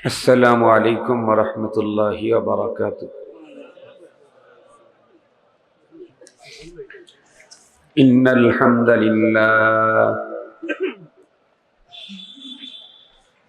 السلام عليكم ورحمة الله وبركاته. إن الحمد لله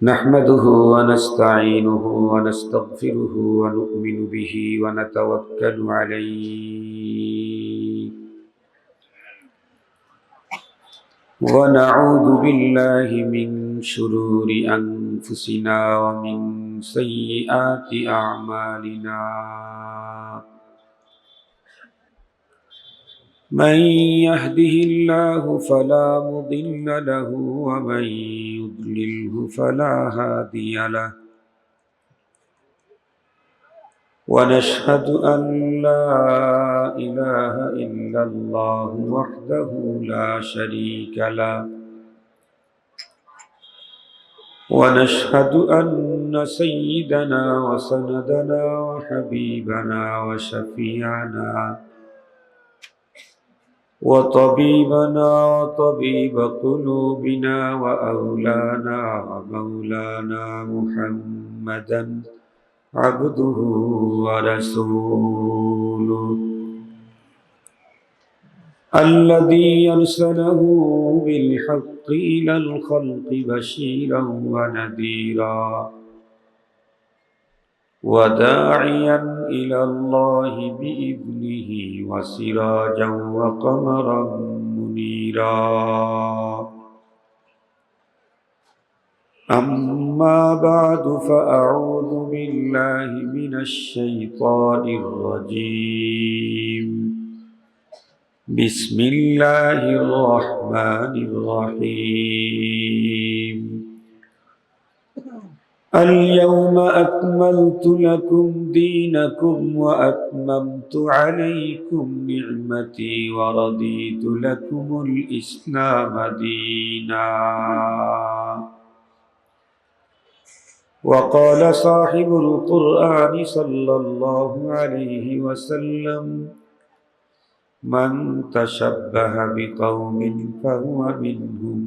نحمده ونستعينه ونستغفره ونؤمن به ونتوكل عليه ونعوذ بالله من شرور أنفسنا ومن سيئات أعمالنا. من يهده الله فلا مضل له ومن يضلله فلا هادي له. ونشهد أن لا إله إلا الله وحده لا شريك له. ونشهد أن سيدنا وسندنا وحبيبنا وشفيعنا وطبيبنا وطبيب قلوبنا وأولانا ومولانا محمدا عبده ورسوله الذي أرسله بالحق إلى الخلق بشيرا ونذيرا وداعيا إلى الله بإذنه وسراجا وقمرا منيرا. أما بعد فأعوذ بالله من الشيطان الرجيم. بسم الله الرحمن الرحيم. اليوم أكملت لكم دينكم وأتممت عليكم نعمتي ورضيت لكم الإسلام دينا. وقال صاحب القرآن صلى الله عليه وسلم: من تشبه بقوم فهو منهم،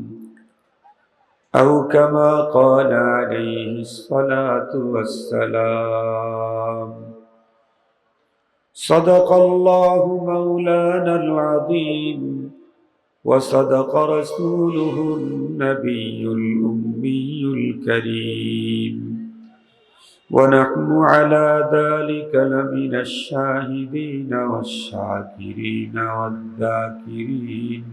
أو كما قال عليه الصلاة والسلام. صدق الله مولانا العظيم وصدق رسوله النبي الأمي الكريم، ونحن على ذلك لمن الشاهدين والشاكرين والذاكرين،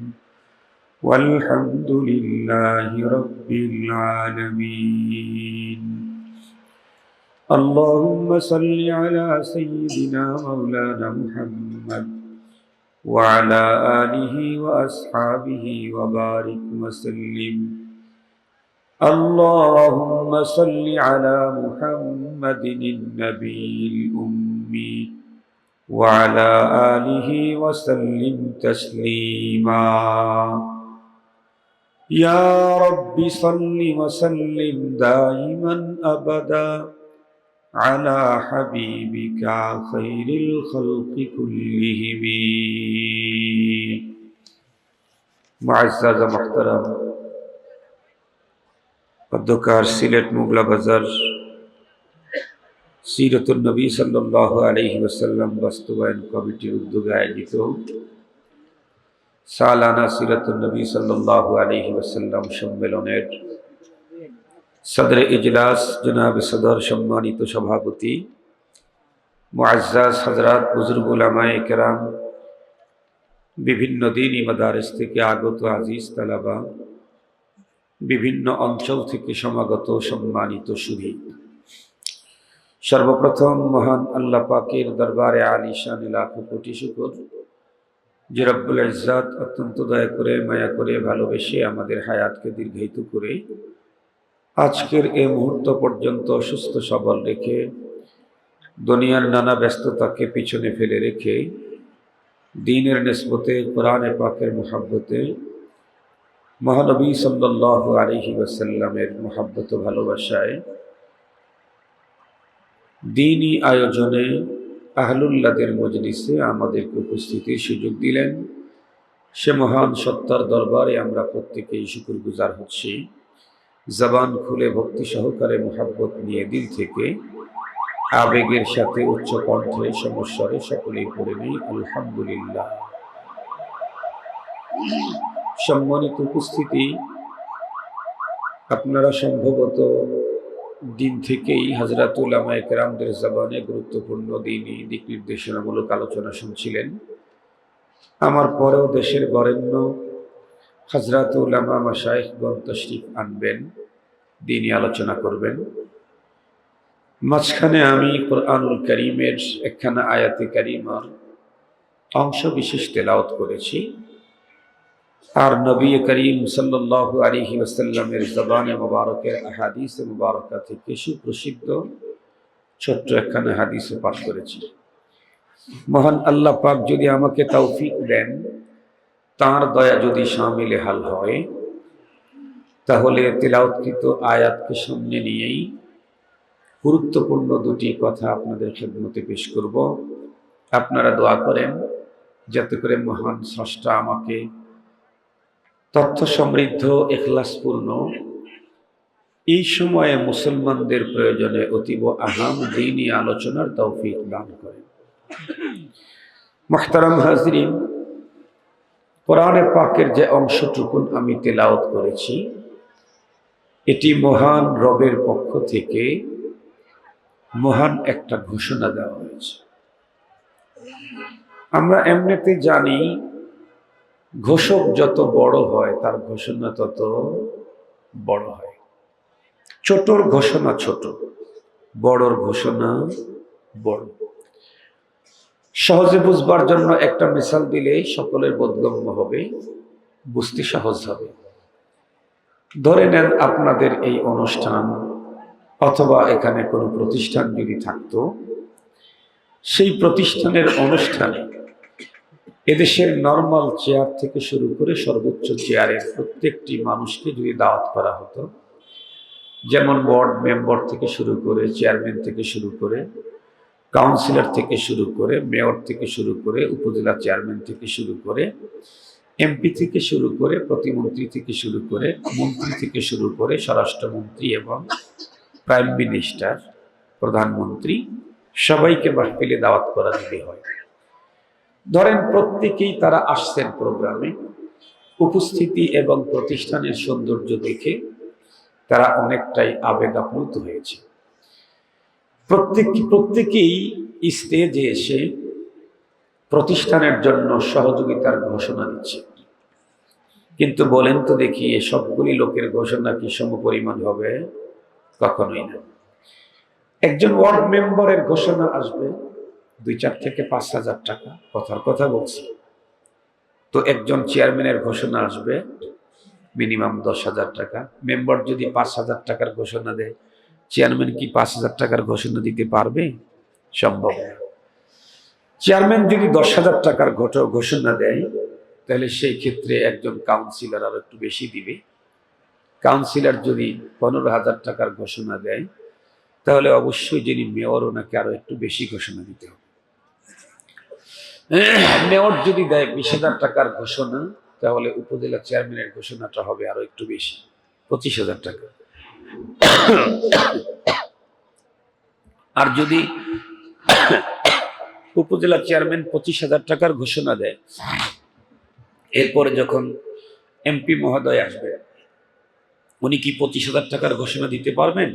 والحمد لله رب العالمين. اللهم صل على سيدنا مولانا محمد وعلى آله وأصحابه وبارك وسلم. اللهم صل على محمد النبي الأمي وعلى آله وسلم تسليما. يا رب صل وسلم دائما أبدا على حبيبك خير الخلق كلهم. معزز محترم অধ্যকার সিলেট মোগলা বাজার সিরাতুন নবী সাল্লাল্লাহু আলাইহি ওয়াসাল্লাম বাস্তবায়ন কমিটির উদ্যোগে আয়োজিত সালানা সিরাতুন নবী সাল্লাল্লাহু আলাইহি ওয়াসাল্লাম সম্মেলনের সদরে ইজলাস জনাব সদর সম্মানিত সভাপতি মুআজ্জাজ হযরত বুজুর্গ উলামায়ে কেরাম, বিভিন্ন দ্বীনি মাদারিস থেকে আগত আজিজ তালাবা, বিভিন্ন অঞ্চল থেকে সমাগত সম্মানিত সুধী, সর্বপ্রথম মহান আল্লাহ পাকের দরবারে আলিশান লাখো কোটি শুকর যে রব্বুল ইজ্জত অত্যন্ত দয়া করে মায়া করে ভালোবেসে আমাদের হায়াতকে দীর্ঘায়িত করে আজকের এই মুহূর্ত পর্যন্ত সুস্থ সবল রেখে দুনিয়ার নানা ব্যস্ততাকে পিছনে ফেলে রেখে দ্বীনের নিসবতে কোরআনে পাকের মুহাব্বতে মহানবী সাল্লাল্লাহু আলাইহি ওয়াসাল্লামের মুহাব্বত ও ভালোবাসায় দ্বীনি আয়োজনে আহলুল্লাহদের মজলিসে আমাদেরকে উপস্থিতির সুযোগ দিলেন। সে মহান সত্তার দরবারে আমরা প্রত্যেকেই শুকরগুজার হচ্ছি। জবান খুলে ভক্তি সহকারে মোহাব্বত নিয়ে দিল থেকে আবেগের সাথে উচ্চ কণ্ঠে সমস্বরে সকলেই পড়ে নেই আলহামদুলিল্লাহ। সম্মানিত উপস্থিতি, আপনারা সম্ভবত দিন থেকেই হযরত উলামায়ে কেরামদের জবানে গুরুত্বপূর্ণ দ্বীনি দিক নির্দেশনামূলক আলোচনা শুনছিলেন। আমার পরেও দেশের বরেণ্য হযরত উলামা মাশায়েখগণ তাশরীফ আনবেন, দ্বীনি আলোচনা করবেন। মাঝখানে আমি কোরআনুল কারীমের একখানা আয়াতে কারিমার অংশ বিশেষ তেলাওয়াত করেছি, আর নবী করিম সাল্লাল্লাহু আলাইহি ওয়াসাল্লামের জবানে মুবারকের আহাদিস মুবারকা থেকে সুপ্রসিদ্ধ ছোট্ট একখানা হাদিস পাঠ করেছি। মহান আল্লাহ পাক যদি আমাকে তৌফিক দেন, তার দয়া যদি শামিলে হাল হয়, তাহলে তেলাওয়াতকৃত আয়াতকে সামনে নিয়েই গুরুত্বপূর্ণ দুটি কথা আপনাদের খেদমতে পেশ করব। আপনারা দোয়া করেন যাতে করে মহান স্রষ্টা আমাকে তথ্য সমৃদ্ধ ইখলাসপূর্ণ এই সময়ে মুসলমানদের প্রয়োজনে অতীব আহাম দ্বীনি আলোচনার তৌফিক দান করেন। মুহতারাম হাজরিন, কোরআনে পাকের যে অংশটুকুন আমি তেলাওয়াত করেছি, এটি মহান রবের পক্ষ থেকে মহান একটা ঘোষণা দেওয়া হয়েছে। আমরা এমনিতে জানি ঘোষক যত বড় হয় তার ঘোষণা তত বড় হয়। ছোটর ঘোষণা ছোট, বড়র ঘোষণা বড়। সহজে বুঝবার জন্য একটা মিসাল দিলে সকলের বোধগম্য হবে, বুঝতে সহজ হবে। ধরে নেন আপনাদের এই অনুষ্ঠান অথবা এখানে কোনো প্রতিষ্ঠান যদি থাকতো, সেই প্রতিষ্ঠানের অনুষ্ঠানে এদেশের নরমাল চেয়ার থেকে শুরু করে সর্বোচ্চ চেয়ারের প্রত্যেকটি মানুষকে যদি দাওয়াত করা হতো, যেমন বোর্ড মেম্বার থেকে শুরু করে, চেয়ারম্যান থেকে শুরু করে, কাউন্সিলর থেকে শুরু করে, মেয়র থেকে শুরু করে, উপজেলা চেয়ারম্যান থেকে শুরু করে, এমপি থেকে শুরু করে, প্রতিমন্ত্রী থেকে শুরু করে, মন্ত্রী থেকে শুরু করে, স্বরাষ্ট্রমন্ত্রী এবং প্রাইম মিনিস্টার, প্রধানমন্ত্রী, সবাইকে মাহফিলে দাওয়াত করা দিতে হয়। ধরেন প্রত্যেকেই তারা আসছেন প্রোগ্রামে, উপস্থিতি এবং প্রতিষ্ঠানের সৌন্দর্য দেখে তারা অনেকটাই আবেগ আপ্লুত হয়েছে। প্রত্যেকেই স্টেজে এসে প্রতিষ্ঠানের জন্য সহযোগিতার ঘোষণা দিচ্ছে। কিন্তু বলেন তো দেখি, এ সবগুলি লোকের ঘোষণা কি সমপরিমাণ হবে? কখনোই না। একজন ওয়ার্ড মেম্বারের ঘোষণা আসবে 2,000 থেকে 5,000 টাকা, কথার কথা বলছি। তো একজন চেয়ারম্যানের ঘোষণা আসবে মিনিমাম 10,000 টাকা। মেম্বার যদি 5,000 টাকার ঘোষণা দেয়, চেয়ারম্যান কি 5,000 টাকার ঘোষণা দিতে পারবে? সম্ভব না। চেয়ারম্যান যদি 10,000 টাকার ঘোষণা দেয়, তাহলে সেই ক্ষেত্রে একজন কাউন্সিলর আরো একটু বেশি দিবে। কাউন্সিলর যদি 15,000 টাকার ঘোষণা দেয়, তাহলে অবশ্যই যিনি মেয়র, ওনাকে আরো একটু বেশি ঘোষণা দিতে হবে। মেয়র যদি দেয় 20,000 টাকার ঘোষণা, তাহলে উপজেলা চেয়ারম্যানের ঘোষণাটা হবে আরো একটু বেশি, 25,000 টাকা। আর যদি উপজেলা চেয়ারম্যান 25,000 টাকার ঘোষণা দেয়, এরপরে যখন এমপি মহোদয় আসবে, উনি কি 25,000 টাকার ঘোষণা দিতে পারবেন?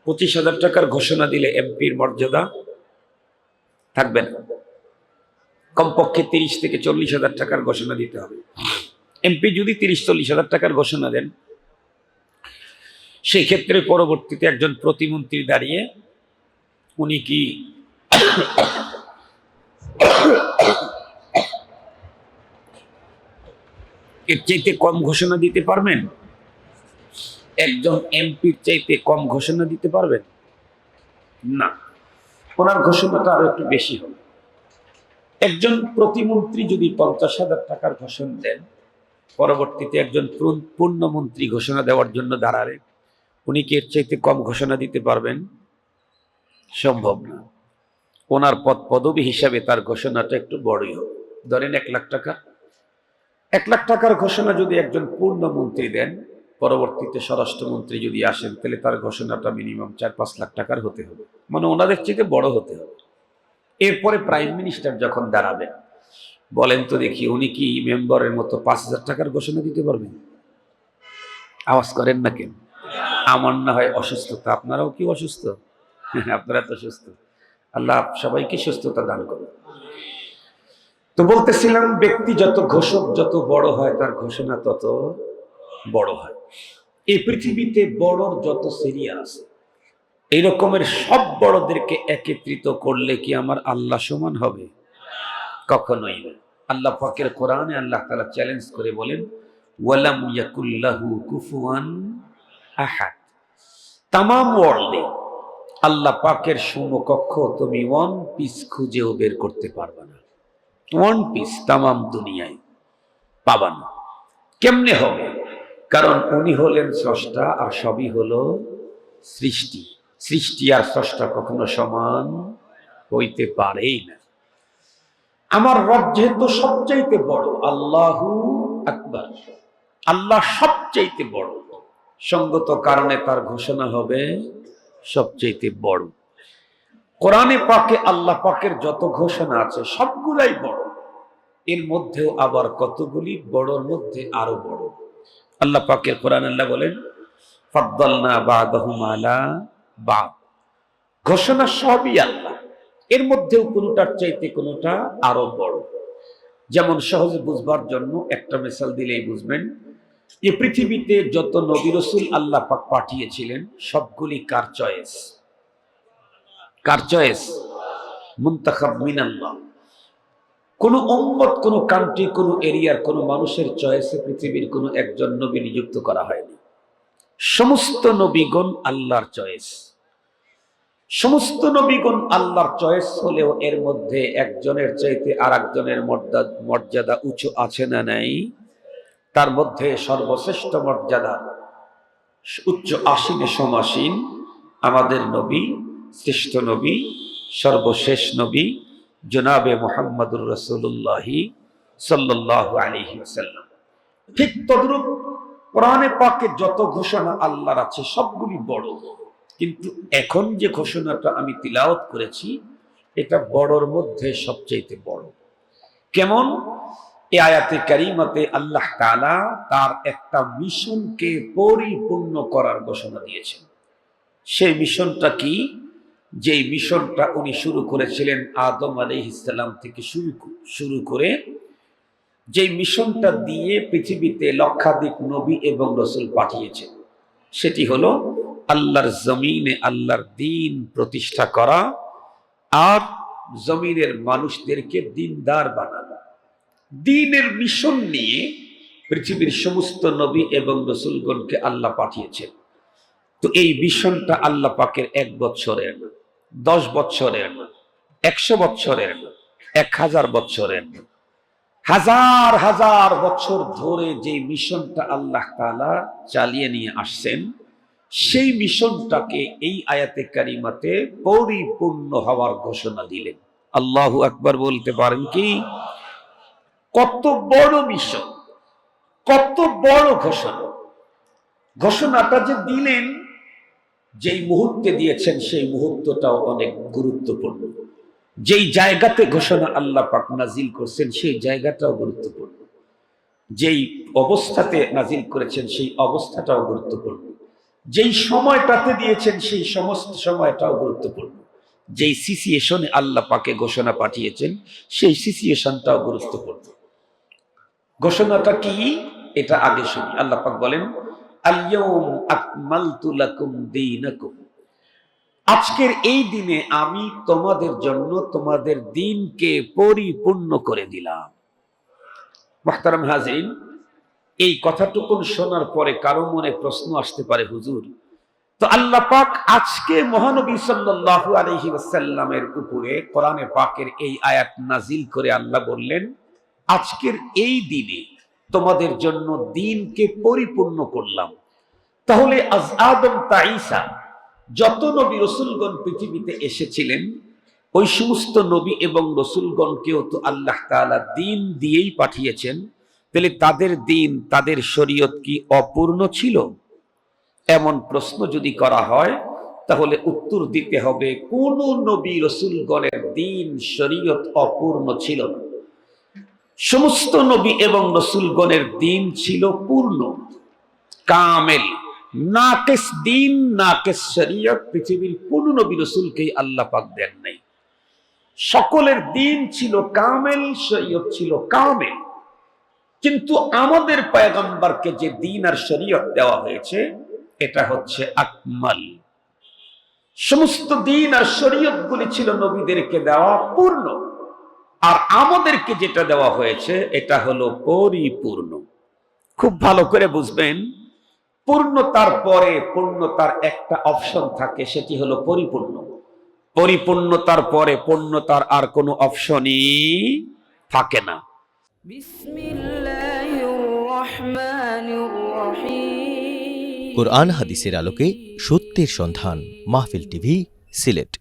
25,000 টাকার ঘোষণা দিলে এমপির মর্যাদা থাকবে না। কমপক্ষে 30 থেকে 40,000 টাকার ঘোষণা দিতে হবে। এমপি যদি 30-40,000 টাকার ঘোষণা দেন, সেই ক্ষেত্রে পরবর্তীতে একজন প্রতিমন্ত্রী দাঁড়িয়ে উনি কি এর চাইতে কম ঘোষণা দিতে পারবেন? একজন এমপির চাইতে কম ঘোষণা দিতে পারবেন না, ওনার ঘোষণাটা আরো একটু বেশি হবে। একজন প্রতিমন্ত্রী যদি 50,000 টাকার ঘোষণা দেন, পরবর্তীতে একজন পূর্ণমন্ত্রী ঘোষণা দেওয়ার জন্য দাঁড়ালে উনি কি এর চাইতে কম ঘোষণা দিতে পারবেন? সম্ভব না। ওনার পদ পদবি হিসাবে তার ঘোষণাটা একটু বড়ই হবে। ধরেন 1 লাখ টাকা, 1 লাখ টাকার ঘোষণা যদি একজন পূর্ণমন্ত্রী দেন, পরবর্তীতে স্বরাষ্ট্রমন্ত্রী যদি আসেন, তাহলে তার ঘোষণাটা মিনিমাম 4-5 লাখ টাকার হতে হবে, মানে ওনাদের চেয়ে বড় হতে হবে। এরপরে প্রাইম মিনিস্টার যখন দাঁড়াবেন, বলেন তো দেখি উনি কি মেম্বারের মতো 5,000 টাকার ঘোষণা দিতে পারবেন? আওয়াজ করেন না কেন? আমার না হয় অসুস্থতা, আপনারাও কি অসুস্থ? আপনারা তো সুস্থ, আল্লাহ সবাইকে সুস্থতা দান করুন। তো বলতেছিলাম, ব্যক্তি যত ঘোষক যত বড় হয়, তার ঘোষণা তত বড় হয়। এই পৃথিবীতে বড়র যত সিরিয়া আছে, এই রকমের সব বড়দেরকে একত্রিত করলে কি আমার আল্লাহ সমান হবে? কখনোই না। আল্লাহ পাকের কোরআনে আল্লাহ তাআলা চ্যালেঞ্জ করে বলেন, ওয়ালাম ইয়াকুল্লাহু কুফুয়ান আহাদ। তামাম ওয়ার্ল্ডে আল্লাহ পাকের সমকক্ষ তুমি ওয়ান পিস খুঁজেও বের করতে পারবে না। ওয়ান পিস তামাম দুনিয়ায় পাবা না। কেমনে হবে? কারণ উনি হলেন স্রষ্টা, আর সবই হলো সৃষ্টি। সৃষ্টি আর স্রষ্টা কখনো সমান হইতে পারেই না। আমার রব যেহেতু সবচাইতে বড়, আল্লাহু আকবার, আল্লাহ সবচাইতে বড়, সঙ্গত কারণে তার ঘোষণা হবে সবচাইতে বড়। কোরআনে পাকে আল্লাহ পাকের যত ঘোষণা আছে সবগুলাই বড়, এর মধ্যেও আবার কতগুলি বড়র মধ্যে আরো বড়। আল্লাহ পাকের কোরআন আল্লাহ বলেন, ফাদ্দালনা বা'দাহুম আলা বা'দ। ঘোষণা সবই আল্লাহ, এর মধ্যেও কোনোটার চাইতে কোনোটা আরো বড়। যেমন সহজে বুঝবার জন্য একটা মিসাল দিলেই বুঝবেন, এই পৃথিবীতে যত নবী রাসূল আল্লাহ পাক পাঠিয়েছিলেন সবগুলি কার চয়েস? কার চয়েস? মুনতাখাব মিনাল্লাহ। কোন উম্মত, কোন কান্ট্রি, কোন এরিয়ার কোন মানুষের চয়েসে পৃথিবীর কোন একজন নবী নিযুক্ত করা হয়নি। সমস্ত নবীগণ আল্লাহর চয়েস। সমস্ত নবীগণ আল্লাহর চয়েস হলেও এর মধ্যে একজনের চাইতে আর একজনের মর্যাদা উঁচু আছে না নাই? তার মধ্যে সর্বশ্রেষ্ঠ মর্যাদা, উচ্চ আসীনে সমাসীন আমাদের নবী, শ্রেষ্ঠ নবী, সর্বশেষ নবী জনাবে মুহাম্মদুর রাসূলুল্লাহ সাল্লাল্লাহু আলাইহি ওয়াসাল্লাম। ঠিক তদ্রূপ কোরআনে পাকে যত ঘোষণা আল্লাহর আছে সবগুলি বড়, কিন্তু এখন যে ঘোষণাটা আমি তিলাওয়াত করেছি এটা বড়র মধ্যে সবচেয়ে বড়। কেমন? এই আয়াতে কারিমাতে আল্লাহ তাআলা তার একটা মিশনকে পরিপূর্ণ করার ঘোষণা দিয়েছেন। সেই মিশনটা কি? যেই মিশনটা উনি শুরু করেছিলেন আদম আলাইহিস সালাম থেকে শুরু করে, যেই মিশনটা দিয়ে পৃথিবীতে লক্ষাধিক নবী এবং রাসূল পাঠিয়েছেন, সেটি হলো আল্লাহর জমিনে আল্লাহর দ্বীন প্রতিষ্ঠা করা আর জমিনের মানুষদেরকে দ্বীনদার বানানো। দ্বীনের মিশন নিয়ে পৃথিবীর সমস্ত নবী এবং রাসূলগণকে আল্লাহ পাঠিয়েছেন। তো এই মিশনটা আল্লাহ পাকের 1 বছরের না, 10 বছরের না, 100 বছরের না, 1000 বছরের না, হাজার হাজার বছর ধরে যে মিশনটা আল্লাহ তাআলা চালিয়ে নিয়ে আসছেন, সেই মিশনটাকে এই আয়াতে কারিমাতে পরিপূর্ণ হওয়ার ঘোষণা দিলেন। আল্লাহু আকবার বলতে পারেন কি? কত বড় মিশন, কত বড় ঘোষণা! ঘোষণাটা যে দিলেন, যেই মুহূর্তে দিয়েছেন সেই মুহূর্তটাও অনেক গুরুত্বপূর্ণ। যেই জায়গাতে ঘোষণা আল্লাহ পাক নাজিল করছেন সেই জায়গাটাও গুরুত্বপূর্ণ। যেই অবস্থাতে নাজিল করেছেন সেই অবস্থাটাও গুরুত্বপূর্ণ। যেই সময়টাতে দিয়েছেন সেই সমস্ত সময়টাও গুরুত্বপূর্ণ। যেই সিচুয়েশনে আল্লাহ পাকে ঘোষণা পাঠিয়েছেন সেই সিচুয়েশনটাও গুরুত্বপূর্ণ। ঘোষণাটা কি এটা আগে শুনি। আল্লাহ পাক বলেন, আল-ইয়াউম আকমালতু লাকুম দীনাকুম। আজকের এই দিনে আমি তোমাদের জন্য তোমাদের দ্বীনকে পরিপূর্ণ করে দিলাম। মুহতারাম হাজিরিন, এই কথাটুকু শোনার পরে কারো মনে প্রশ্ন আসতে পারে, হুজুর, তো আল্লাহ পাক আজকে মহানবী সাল্লাল্লাহু আলাইহি ওয়াসাল্লামের উপরে কোরআনে পাকের এই আয়াত নাজিল করে আল্লাহ বললেন, আজকের এই দিনে তোমাদের জন্য দ্বীনকে পরিপূর্ণ করলাম। তাহলে আজ আদম তা ঈসা যত নবী রাসূলগণ পৃথিবীতে এসেছিলেন, ওই সমস্ত নবী এবং রাসূলগণকেও তো আল্লাহ তাআলা দ্বীন দিয়েই পাঠিয়েছেন। তাহলে তাদের দিন, তাদের শরীয়ত কি অপূর্ণ ছিল? এমন প্রশ্ন যদি করা হয় তাহলে উত্তর দিতে হবে কোন নবী রাসূলগণের দিন শরীয়ত অপূর্ণ ছিল না। সমস্ত নবী এবং রাসূলগণের দিন ছিল পূর্ণ, কামেল। নাকিস দিন, নাকিস শরীয়ত পৃথিবীর কোন নবী রাসূলকেই আল্লাহ পাক দেন নাই। সকলের দিন ছিল কামেল, শরীয়ত ছিল কামেল। কিন্তু আমাদের পয়গম্বরকে যে দিন আর শরীয়ত দেওয়া হয়েছে এটা হচ্ছে আকমাল। সমস্ত দিন আর শরীয়ত গুলি ছিল নবীদেরকে দেওয়া পূর্ণ, আর আমাদেরকে যেটা দেওয়া হয়েছে এটা হলো পরিপূর্ণ। খুব ভালো করে বুঝবেন, পূর্ণতার পরে পূর্ণতার একটা অপশন থাকে, সেটি হলো পরিপূর্ণ। পরিপূর্ণতার পরে পূর্ণতার আর কোনো অপশনই থাকে না। কোরআন হাদিসের আলোকে সত্যের সন্ধান। মাহফিল টিভি, সিলেট।